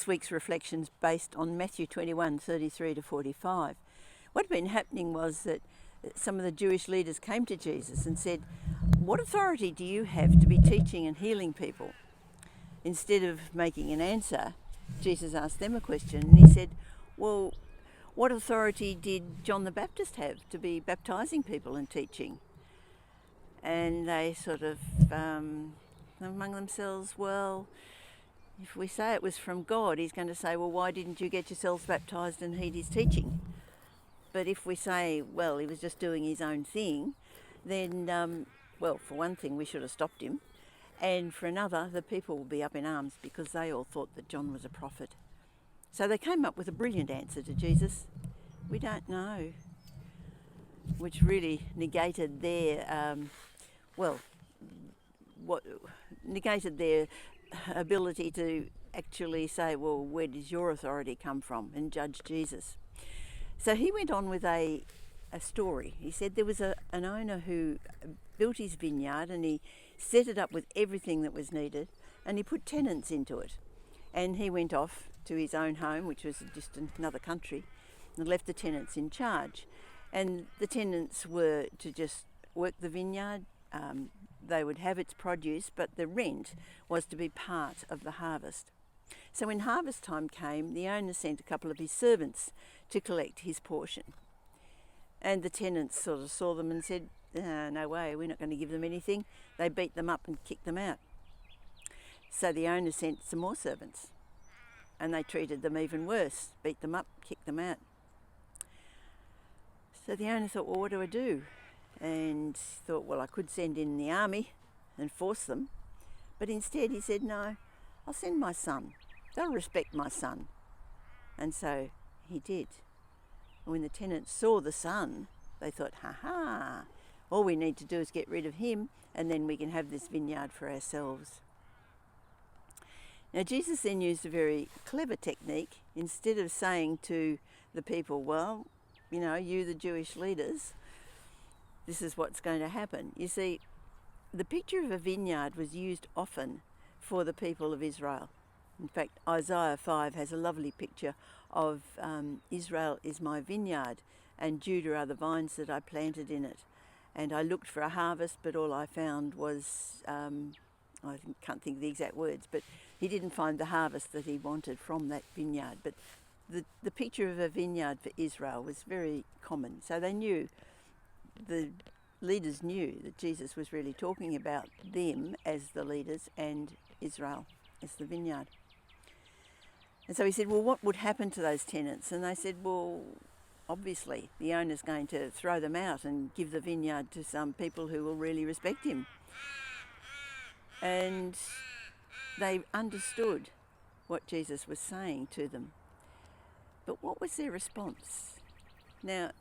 this week's reflections based on Matthew 21, 33 to 45. What had been happening was that some of the Jewish leaders came to Jesus and said, "What authority do you have to be teaching and healing people?" Instead of making an answer, Jesus asked them a question, and he said, "Well, what authority did John the Baptist have to be baptizing people and teaching?" And they sort of, among themselves, well, if we say it was from God, he's going to say, well, why didn't you get yourselves baptized and heed his teaching? But if we say, well, he was just doing his own thing, then, well, for one thing, we should have stopped him. And for another, the people will be up in arms because they all thought that John was a prophet. So they came up with a brilliant answer to Jesus. We don't know. Which really negated their, negated their ability to actually say, well, where does your authority come from, and judge Jesus. So he went on with a story. He said there was an owner who built his vineyard and he set it up with everything that was needed, and he put tenants into it. And he went off to his own home, which was just another country, and left the tenants in charge. And the tenants were to just work the vineyard. They would have its produce, but the rent was to be part of the harvest. So when harvest time came, the owner sent a couple of his servants to collect his portion. And the tenants sort of saw them and said, no way, we're not going to give them anything. They beat them up and kicked them out. So the owner sent some more servants, and they treated them even worse, beat them up, kicked them out. So the owner thought, well, what do I do? And thought, well, I could send in the army and force them. But instead he said, no, I'll send my son. They'll respect my son. And so he did. And when the tenants saw the son, they thought, ha, all we need to do is get rid of him, and then we can have this vineyard for ourselves. Now Jesus then used a very clever technique. Instead of saying to the people, well, you know, you the Jewish leaders, this is what's going to happen. You see, the picture of a vineyard was used often for the people of Israel. In fact, Isaiah 5 has a lovely picture of Israel is my vineyard, and Judah are the vines that I planted in it. And I looked for a harvest, but all I found was, I can't think of the exact words, but he didn't find the harvest that he wanted from that vineyard. But the picture of a vineyard for Israel was very common. So they knew, the leaders knew that Jesus was really talking about them as the leaders and Israel as the vineyard. And so he said, well, what would happen to those tenants? And they said, well, obviously the owner's going to throw them out and give the vineyard to some people who will really respect him. And they understood what Jesus was saying to them. But what was their response? Now,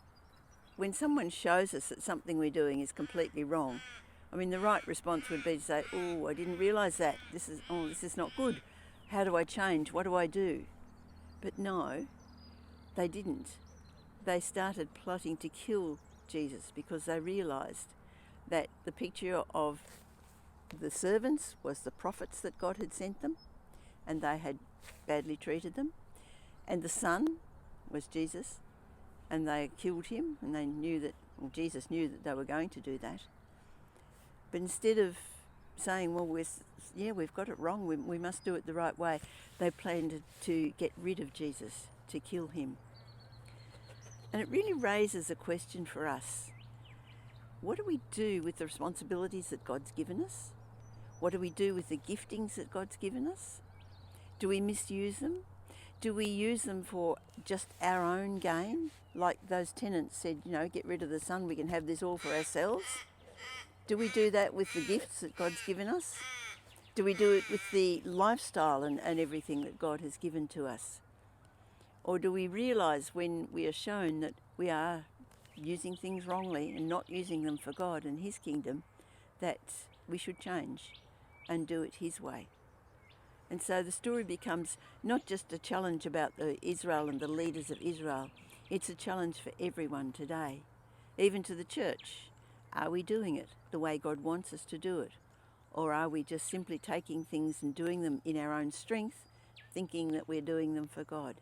when someone shows us that something we're doing is completely wrong, I mean, the right response would be to say, oh, I didn't realise that. This is not good. How do I change? What do I do? But no, they didn't. They started plotting to kill Jesus because they realised that the picture of the servants was the prophets that God had sent them, and they had badly treated them. And the son was Jesus, and they killed him, and they knew that, well, Jesus knew that they were going to do that. But instead of saying, well, we've got it wrong, we must do it the right way, they planned to get rid of Jesus, to kill him. And it really raises a question for us. What do we do with the responsibilities that God's given us? What do we do with the giftings that God's given us? Do we misuse them? Do we use them for just our own gain? Like those tenants said, you know, get rid of the son, we can have this all for ourselves. Do we do that with the gifts that God's given us? Do we do it with the lifestyle and everything that God has given to us? Or do we realise when we are shown that we are using things wrongly and not using them for God and his kingdom, that we should change and do it his way? And so the story becomes not just a challenge about Israel and the leaders of Israel, it's a challenge for everyone today, even to the church. Are we doing it the way God wants us to do it? Or are we just simply taking things and doing them in our own strength thinking that we're doing them for God.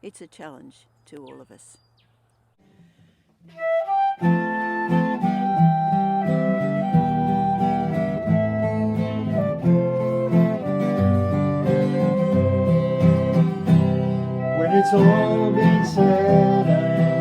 It's a challenge to all of us. When it's all been said